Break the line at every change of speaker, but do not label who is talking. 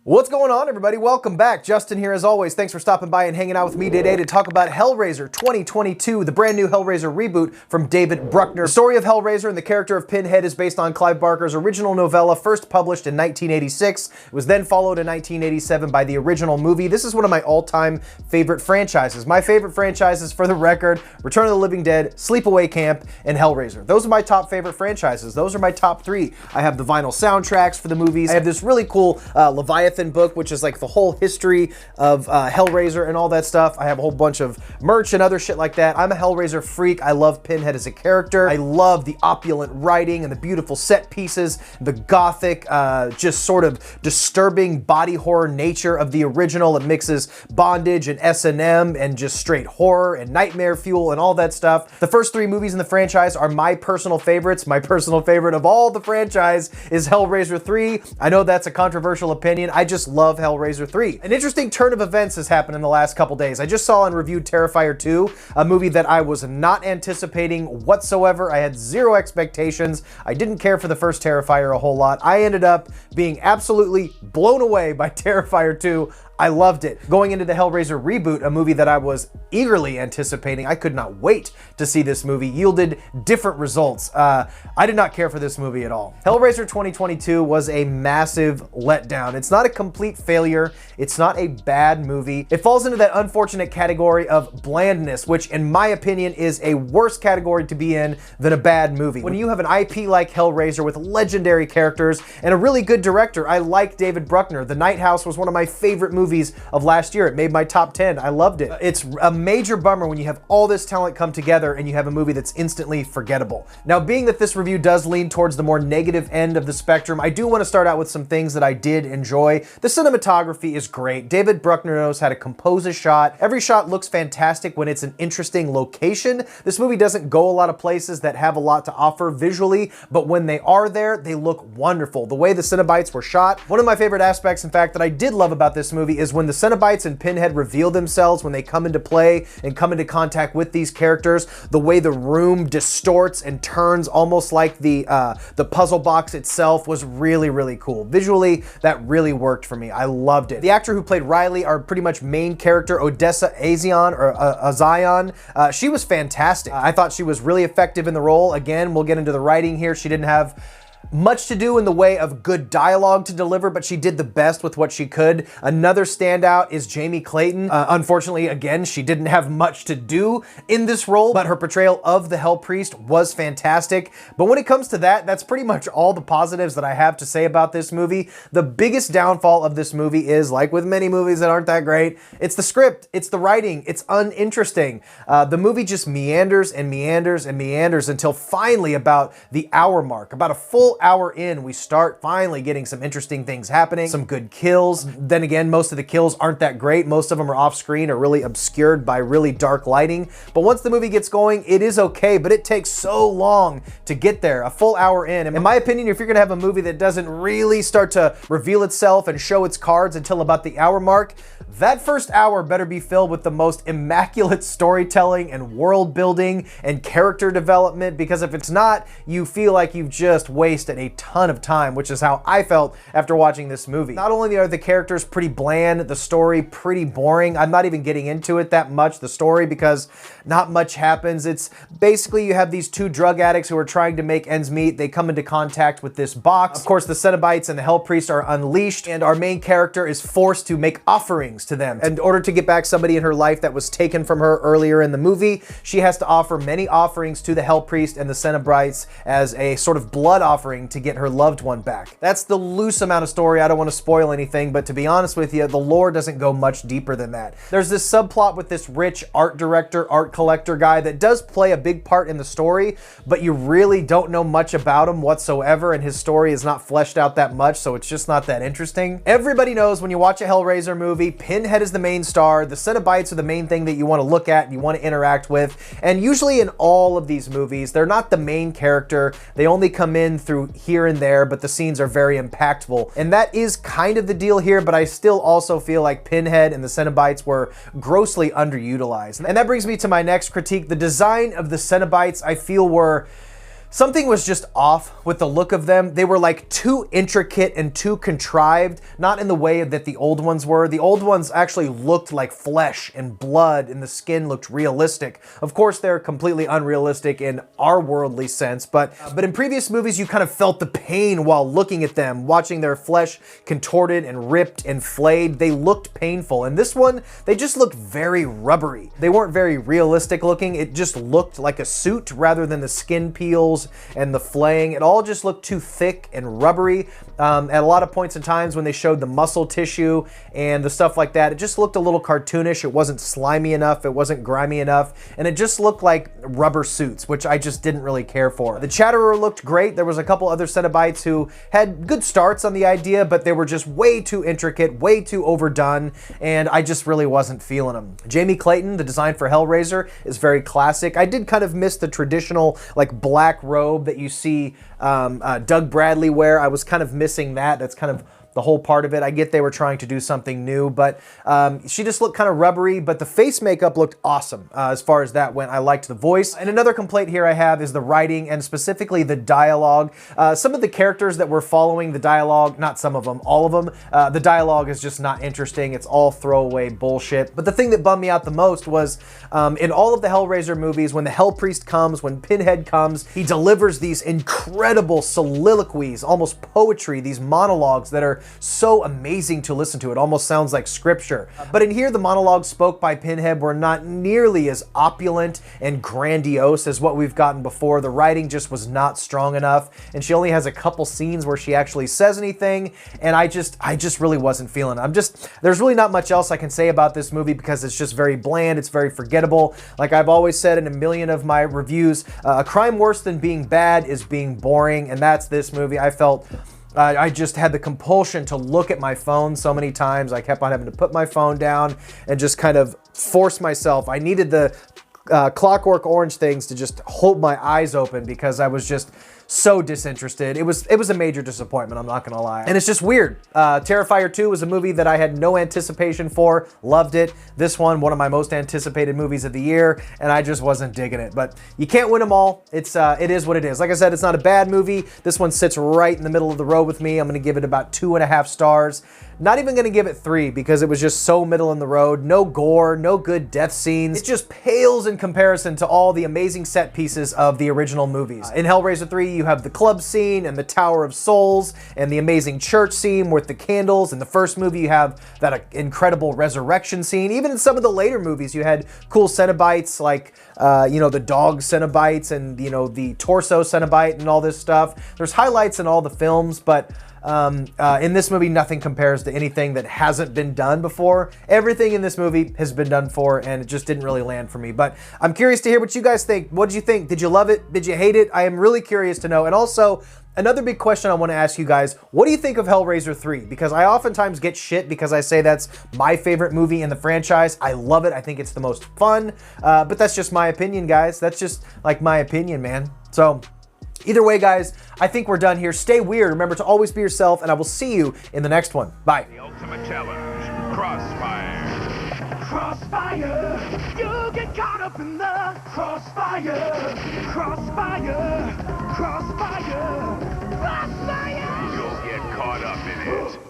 What's going on, everybody? Welcome back. Justin here as always. Thanks for stopping by and hanging out with me today to talk about Hellraiser 2022, the brand new Hellraiser reboot from David Bruckner. The story of Hellraiser and the character of Pinhead is based on Clive Barker's original novella, first published in 1986. It was then followed in 1987 by the original movie. This is one of my all-time favorite franchises. My favorite franchises, for the record, Return of the Living Dead, Sleepaway Camp, and Hellraiser. Those are my top favorite franchises. Those are my top three. I have the vinyl soundtracks for the movies. I have this really cool Leviathan book, which is like the whole history of Hellraiser and all that stuff. I have a whole bunch of merch and other shit like that. I'm a Hellraiser freak. I love Pinhead as a character. I love the opulent writing and the beautiful set pieces, the gothic, just sort of disturbing body horror nature of the original. It mixes bondage and S&M and just straight horror and nightmare fuel and all that stuff. The first three movies in the franchise are my personal favorites. My personal favorite of all the franchise is Hellraiser 3. I know that's a controversial opinion. I just love Hellraiser 3. An interesting turn of events has happened in the last couple days. I just saw and reviewed Terrifier 2, a movie that I was not anticipating whatsoever. I had zero expectations. I didn't care for the first Terrifier a whole lot. I ended up being absolutely blown away by Terrifier 2. I loved it. Going into the Hellraiser reboot, a movie that I was eagerly anticipating, I could not wait to see this movie, yielded different results. I did not care for this movie at all. Hellraiser 2022 was a massive letdown. It's not a complete failure. It's not a bad movie. It falls into that unfortunate category of blandness, which in my opinion is a worse category to be in than a bad movie. When you have an IP like Hellraiser with legendary characters and a really good director, I like David Bruckner. The Night House was one of my favorite movies of last year. It made my top 10. I loved it. It's a major bummer when you have all this talent come together and you have a movie that's instantly forgettable. Now, being that this review does lean towards the more negative end of the spectrum, I do want to start out with some things that I did enjoy. The cinematography is great. David Bruckner knows how to compose a shot. Every shot looks fantastic when it's an interesting location. This movie doesn't go a lot of places that have a lot to offer visually, but when they are there, they look wonderful. The way the Cenobites were shot, one of my favorite aspects, in fact, that I did love about this movie is when the Cenobites and Pinhead reveal themselves, when they come into play and come into contact with these characters, the way the room distorts and turns almost like the puzzle box itself was really, really cool. Visually, that really worked for me. I loved it. The actor who played Riley, our pretty much main character, Odessa Azion, or Azion, she was fantastic. I thought she was really effective in the role. Again, we'll get into the writing here. She didn't have much to do in the way of good dialogue to deliver, but she did the best with what she could. Another standout is Jamie Clayton. Unfortunately, again, she didn't have much to do in this role, but her portrayal of the Hell Priest was fantastic. But when it comes to that, that's pretty much all the positives that I have to say about this movie. The biggest downfall of this movie is, like with many movies that aren't that great, it's the script, it's the writing, it's uninteresting. The movie just meanders and meanders and meanders until finally about the hour mark, about a full hour in, we start finally getting some interesting things happening, some good kills. Then again, most of the kills aren't that great. Most of them are off screen or really obscured by really dark lighting. But once the movie gets going, it is okay, but it takes so long to get there, a full hour in. In my opinion, if you're gonna have a movie that doesn't really start to reveal itself and show its cards until about the hour mark, that first hour better be filled with the most immaculate storytelling and world building and character development, because if it's not, you feel like you've just wasted a ton of time, which is how I felt after watching this movie. Not only are the characters pretty bland, the story pretty boring. I'm not even getting into it that much, the story, because not much happens. It's basically you have these two drug addicts who are trying to make ends meet. They come into contact with this box. Of course, the Cenobites and the Hell Priest are unleashed, and our main character is forced to make offerings to them. In order to get back somebody in her life that was taken from her earlier in the movie, she has to offer many offerings to the Hell Priest and the Cenobites as a sort of blood offering to get her loved one back. That's the loose amount of story. I don't want to spoil anything, but to be honest with you, the lore doesn't go much deeper than that. There's this subplot with this rich art director, art collector guy that does play a big part in the story, but you really don't know much about him whatsoever, and his story is not fleshed out that much, so it's just not that interesting. Everybody knows when you watch a Hellraiser movie, Pinhead is the main star, the Cenobites are the main thing that you want to look at and you want to interact with, and usually in all of these movies, they're not the main character. They only come in through here and there, but the scenes are very impactful. And that is kind of the deal here, but I still also feel like Pinhead and the Cenobites were grossly underutilized. And that brings me to my next critique. The design of the Cenobites, I feel, were Something was just off with the look of them. They were like too intricate and too contrived, not in the way that the old ones were. The old ones actually looked like flesh and blood, and the skin looked realistic. Of course, they're completely unrealistic in our worldly sense, but in previous movies, you kind of felt the pain while looking at them, watching their flesh contorted and ripped and flayed. They looked painful. And this one, they just looked very rubbery. They weren't very realistic looking. It just looked like a suit rather than the skin peels and the flaying. It all just looked too thick and rubbery. At a lot of points in times when they showed the muscle tissue and the stuff like that, it just looked a little cartoonish. It wasn't slimy enough. It wasn't grimy enough. And it just looked like rubber suits, which I just didn't really care for. The Chatterer looked great. There was a couple other Cenobites who had good starts on the idea, but they were just way too intricate, way too overdone, and I just really wasn't feeling them. Jamie Clayton, the design for Hellraiser, is very classic. I did kind of miss the traditional like black robe that you see Doug Bradley wear. I was kind of missing that. That's kind of the whole part of it. I get they were trying to do something new, but she just looked kind of rubbery, but the face makeup looked awesome as far as that went. I liked the voice. And another complaint here I have is the writing and specifically the dialogue. Some of the characters that were following the dialogue, not some of them, all of them, the dialogue is just not interesting. It's all throwaway bullshit. But the thing that bummed me out the most was in all of the Hellraiser movies, when the Hell Priest comes, when Pinhead comes, he delivers these incredible soliloquies, almost poetry, these monologues that are so amazing to listen to. It almost sounds like scripture. But in here, the monologues spoke by Pinhead were not nearly as opulent and grandiose as what we've gotten before. The writing just was not strong enough, and she only has a couple scenes where she actually says anything, and I just really wasn't feeling it. There's really not much else I can say about this movie because it's just very bland, it's very forgettable. Like I've always said in a million of my reviews, a crime worse than being bad is being boring, and that's this movie. I felt I just had the compulsion to look at my phone so many times. I kept on having to put my phone down and just kind of force myself. I needed the Clockwork Orange things to just hold my eyes open because I was just so disinterested. It was a major disappointment, I'm not gonna lie. And it's just weird. Terrifier 2 was a movie that I had no anticipation for, loved it. This one of my most anticipated movies of the year, and I just wasn't digging it. But you can't win them all. It is what it is. Like I said, it's not a bad movie. This one sits right in the middle of the road with me. I'm gonna give it about 2.5 stars. Not even gonna give it 3 because it was just so middle in the road. No gore, no good death scenes. It just pales in comparison to all the amazing set pieces of the original movies. In Hellraiser 3, you have the club scene and the Tower of Souls and the amazing church scene with the candles. In the first movie, you have that incredible resurrection scene. Even in some of the later movies, you had cool Cenobites like, the dog Cenobites and, the torso Cenobite and all this stuff. There's highlights in all the films, but in this movie, nothing compares to anything that hasn't been done before. Everything in this movie has been done for, and it just didn't really land for me. But I'm curious to hear what you guys think. What did you think? Did you love it? Did you hate it? I am really curious to know. And also, another big question I want to ask you guys, what do you think of Hellraiser 3? Because I oftentimes get shit because I say that's my favorite movie in the franchise. I love it. I think it's the most fun. But that's just my opinion, guys. That's just like my opinion, man. So either way, guys, I think we're done here. Stay weird. Remember to always be yourself, and I will see you in the next one. Bye.
The ultimate challenge, Crossfire.
Crossfire. You get caught up in the crossfire. Crossfire. Crossfire. Crossfire.
You'll get caught up in it.